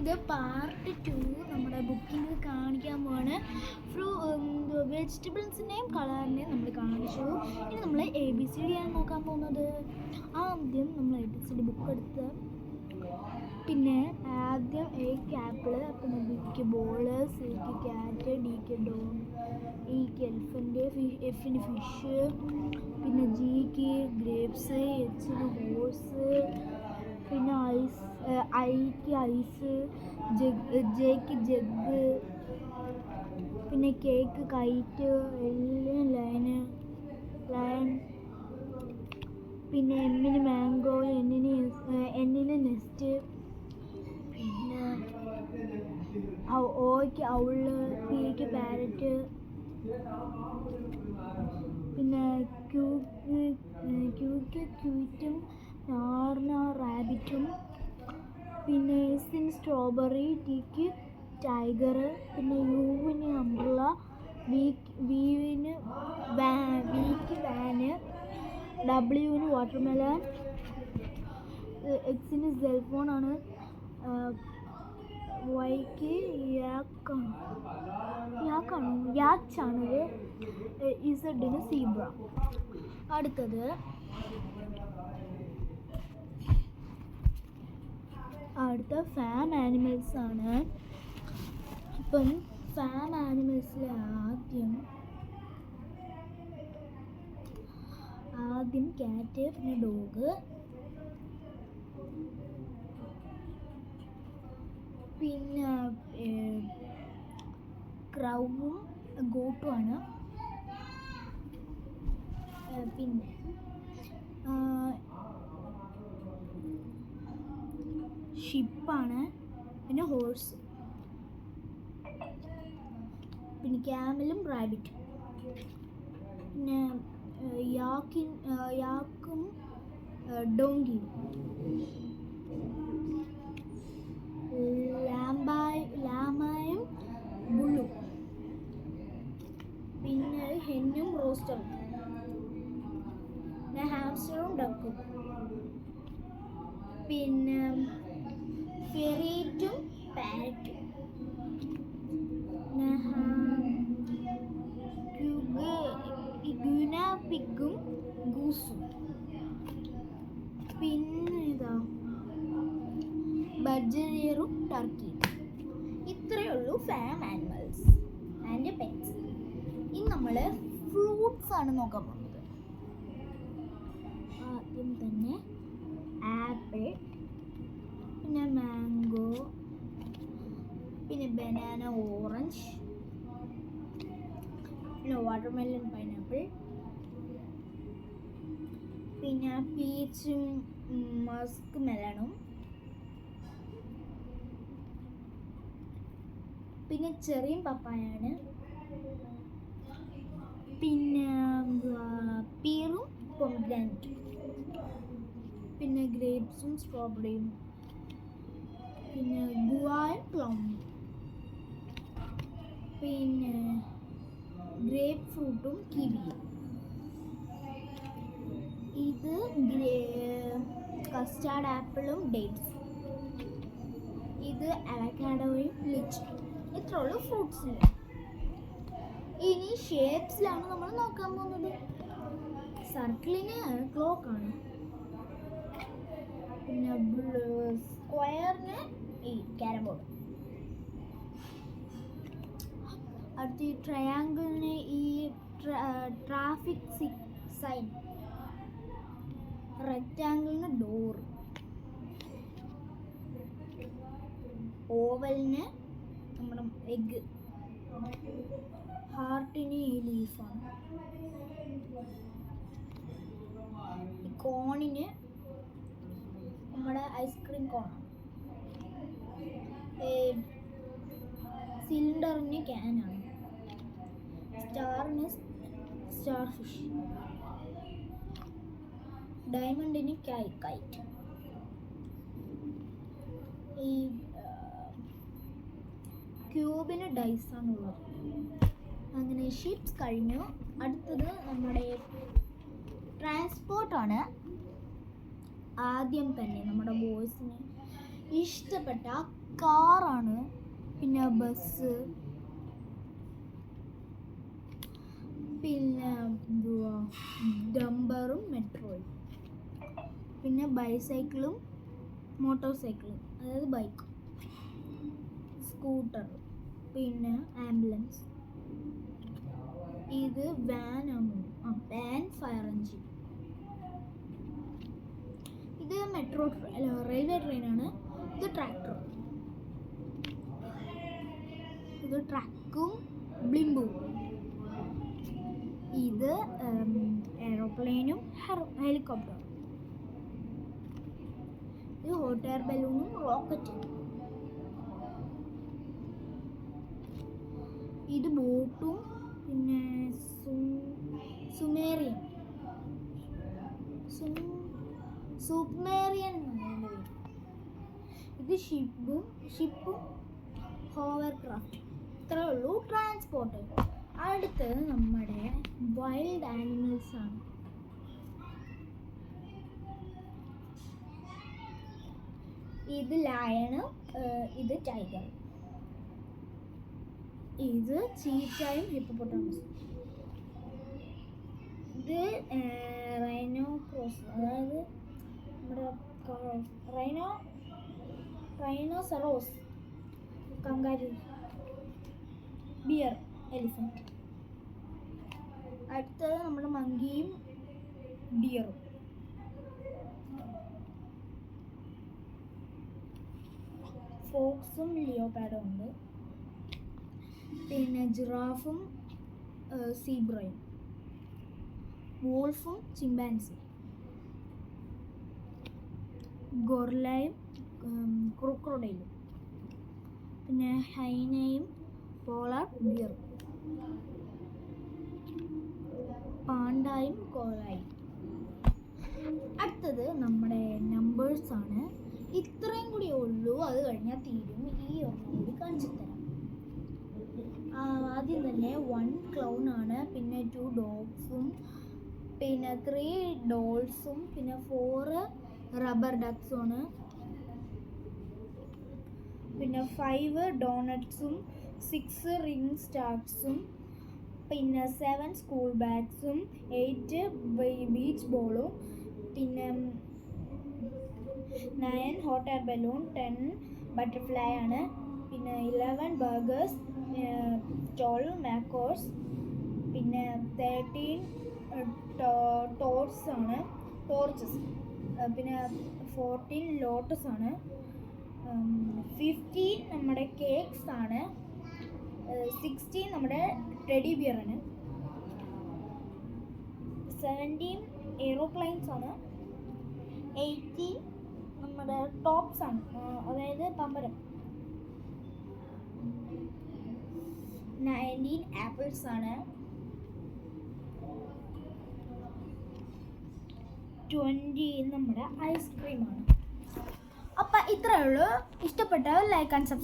ഇത് പാർട്ട് 2 നമ്മുടെ ബുക്കിൽ കാണിക്കാൻ പോവാണ്. വെജിറ്റബിൾസിൻ്റെയും കളറിനെയും നമ്മൾ കാണിച്ചു. ഇനി നമ്മൾ ABCD ആണ് നോക്കാൻ പോകുന്നത്. ആദ്യം നമ്മൾ ABCD ബുക്ക് എടുത്ത് പിന്നെ ആദ്യം Aക്ക് ആപ്പിൾ, പിന്നെ Bക്ക് ബോള്, Cക്ക് ക്യാറ്റ്, Dക്ക് ഡോഗ്, Eക്ക് എലിഫൻറ്റ്, Fന് ഫിഷ്, പിന്നെ Gക്ക് ഗ്രേപ്സ്, Hന് ഹോഴ്സ്, പിന്നെ Iക്ക് ഐസ്, Jക്ക് ജഗ്, പിന്നെ Kക്ക് കൈറ്റ്, Lന് ലയൺ, പിന്നെ Mന് മാംഗോ, Nന് നെസ്റ്റ്, പിന്നെ Oക്ക് ഔള്, Pക്ക് പാരറ്റ്, പിന്നെ Qക്ക് ക്യൂറ്റും, Rന് റാബിറ്റും, പിന്നെ Sന് സ്ട്രോബെറി, Tക്ക് ടൈഗർ, പിന്നെ Uന് അംബ്രല്ല, Vക്ക് വാന്, Wന് വാട്ടർമെലൺ, Xന് സെൽഫോൺ ആണ്, Yക്ക് യാച്ചാണ്, Zന് സീബ്ര. അടുത്ത ഫാം ആനിമൽസ് ആണ്. ഇപ്പം ഫാം ആനിമൽസിൽ ആദ്യം ക്യാറ്റ്, പിന്നെ ഡോഗ്, പിന്നെ ക്രൗവും ഗോട്ടും ആണ്. പിന്നെ ഷിപ്പാണ്, പിന്നെ ഹോഴ്സ്, പിന്നെ ക്യാമലും റാബിറ്റും, പിന്നെ യാക്കും ഡോങ്കിയും, ലാമായും ബുള്ളും, പിന്നെ ഹെന്നും റോസ്റ്ററും, പിന്നെ ഹാംസ്റ്ററും ഡക്കും, പിന്നെ ഫെറേറ്റും പാരറ്റും, ഗുന പിഗും ഗൂസും, പിന്നെ ബഡ്ജറിയറും ടർക്കിയും. ഇത്രയേ ഉള്ളൂ ഫാം ആനിമൽസ് ആൻഡ് പെറ്റ്സ്. ഇനി നമ്മൾ ഫ്രൂട്ട്സ് ആണ് നോക്കാൻ പോകുന്നത്. ആദ്യം തന്നെ ആപ്പിൾ, പിന്നെ മാംഗോ, പിന്നെ ബനാന, ഓറഞ്ച്, പിന്നെ വാട്ടർമെലൺ, പൈനാപ്പിൾ, പിന്നെ പീച്ചും മസ്ക് മെലണും, പിന്നെ ചെറിയും പപ്പായാണ്, പിന്നെ പീറും പൊമഗ്രാനറ്റും, പിന്നെ ഗ്രേപ്സും സ്ട്രോബെറിയും, പിന്നെ ഗുവായും പ്ലമ്മും, പിന്നെ ഗ്രേപ്പ് ഫ്രൂട്ടും കിവിയും. ഇത് കസ്റ്റാർഡ് ആപ്പിളും ഡേറ്റ്സും. ഇത് അവക്കാഡോയും ലിച്ചും. ഇത്ര ഉള്ളൂ ഫ്രൂട്ട്സിൽ. ഇനി ഷേപ്സിലാണ് നമ്മൾ നോക്കാൻ പോകുന്നത്. സർക്കിളിന് ക്ലോക്കാണ്, പിന്നെ സ്ക്വയറിന് ഈ ക്യാരം ബോർഡ്, അടുത്ത ഈ ട്രയാങ്കിളിന് ഈ ട്രാഫിക് സൈൻ, റെക്റ്റാങ്കിളിന് ഡോർ, ഓവലിന് നമ്മുടെ എഗ്, ഹാർട്ടിന് ഈ ലീഫാണ്, ഈ കോണിന് നമ്മുടെ ഐസ്ക്രീം കോണാണ്, സിലിണ്ടറിന് ക്യാനാണ്, സ്റ്റാറിന് സ്റ്റാർ ഫിഷ്, ഡയമണ്ടിന് കൈറ്റ്, ഈ ക്യൂബിന് ഡൈസാണുള്ളത്. അങ്ങനെ ഷിപ്സ് കഴിഞ്ഞു. അടുത്തത് നമ്മുടെ ട്രാൻസ്പോർട്ടാണ്. ആദ്യം തന്നെ നമ്മുടെ ബോയ്സിന് ഇഷ്ടപ്പെട്ട കാറാണ്. പിന്നെ ബസ്, പിന്നെ എന്തുവാ ഡംബറും മെട്രോയും, പിന്നെ ബൈസൈക്കിളും മോട്ടോർ സൈക്കിളും അതായത് ബൈക്ക്, സ്കൂട്ടർ, പിന്നെ ആംബുലൻസ്. ഇത് വാനാണ്, വാൻ ഫയർ എഞ്ചിൻ. ഇത് മെട്രോ റെയിൽവേ ട്രെയിനാണ്. ഇത് ട്രാക്ടർ, ഇത് ട്രക്കും ബ്ലിംബും. ഇത് എയറോപ്ലെയിനും ഹെലികോപ്റ്ററും. ഇത് ഹോട്ട് എയർ ബലൂണും റോക്കറ്റും. ഇത് ബോട്ടും പിന്നെ സുമേറിയൻ സൂപ്മേറിയൻ. ഇത് ഷിപ്പും ഹോവർക്രാഫ്റ്റ്. ഇത്രയേ ഉള്ളൂ ട്രാൻസ്പോർട്ട്. അടുത്തത് നമ്മുടെ വൈൽഡ് ആനിമൽസ് ആണ്. ഇത് ലയണ്, ഇത് ടൈഗർ, ഇത് ചീറ്റയും ഹിപ്പോപ്പൊട്ടാമസും. ഇത് റൈനോക്രോസ്, അതായത് നമ്മുടെ റൈനോസറോസ്, കങ്കാരു, ബിയർ, എലിഫന്റ്. അടുത്തത് നമ്മുടെ മങ്കിയും ഡിയറും. ഫോക്സും ലിയോപാഡും ഉണ്ട്. പിന്നെ ജിറാഫും സീബ്രയും, വോൾഫും ചിമ്പാൻസി, ഗൊറില്ലയും ക്രോക്കോഡൈലും, പിന്നെ ഹൈനയും പോളാർ ബിയറും, പാണ്ടായും കോലായും. അടുത്തത് നമ്മുടെ നമ്പേഴ്സ് ആണ്. ഇത്രയും കൂടി ഉള്ളൂ, അത് കഴിഞ്ഞാൽ തീരും. ഈ ഒരെണ്ണം കൂടി കാണിച്ചു തരാം. ആദ്യം തന്നെ 1 ക്ലൗൺ ആണ്, പിന്നെ 2 ഡോഗ്സും, പിന്നെ 3 ഡോൾസും, പിന്നെ 4 റബ്ബർ ഡക്സും ആണ്, പിന്നെ 5 ഡോണറ്റ്സും, 6 റിംഗ് സ്റ്റാർസും, പിന്നെ 7 സ്കൂൾ ബാഗ്സും, 8 ബീച്ച് ബോളും, പിന്നെ 9 ഹോട്ട് എയർ ബലൂൺ, 10 ബട്ടർഫ്ലൈ ആണ്, പിന്നെ 11 ബർഗേഴ്സ്, 12 മാക്കോസ്, പിന്നെ 13 ടോർച്ചസ്, പിന്നെ 14 ലോട്ടസ് ആണ്, 15 നമ്മുടെ കേക്ക്സ് ആണ്, 16 നമ്മുടെ ടെഡി ബിയർ ആണ്, 17 എയ്റോപ്ലെയിൻസ് ആണ്, 18 നമ്മുടെ ടോപ്സ് ആണ്, അതായത് പമ്പരം, 19 ആപ്പിൾസ് ആണ്, 20 നമ്മുടെ ഐസ്ക്രീം ആണ്. അപ്പം ഇത്രയേ ഉള്ളൂ. ഇഷ്ടപ്പെട്ട ലൈക്ക് ആൻഡ് സബ്സ്ക്രൈബ്.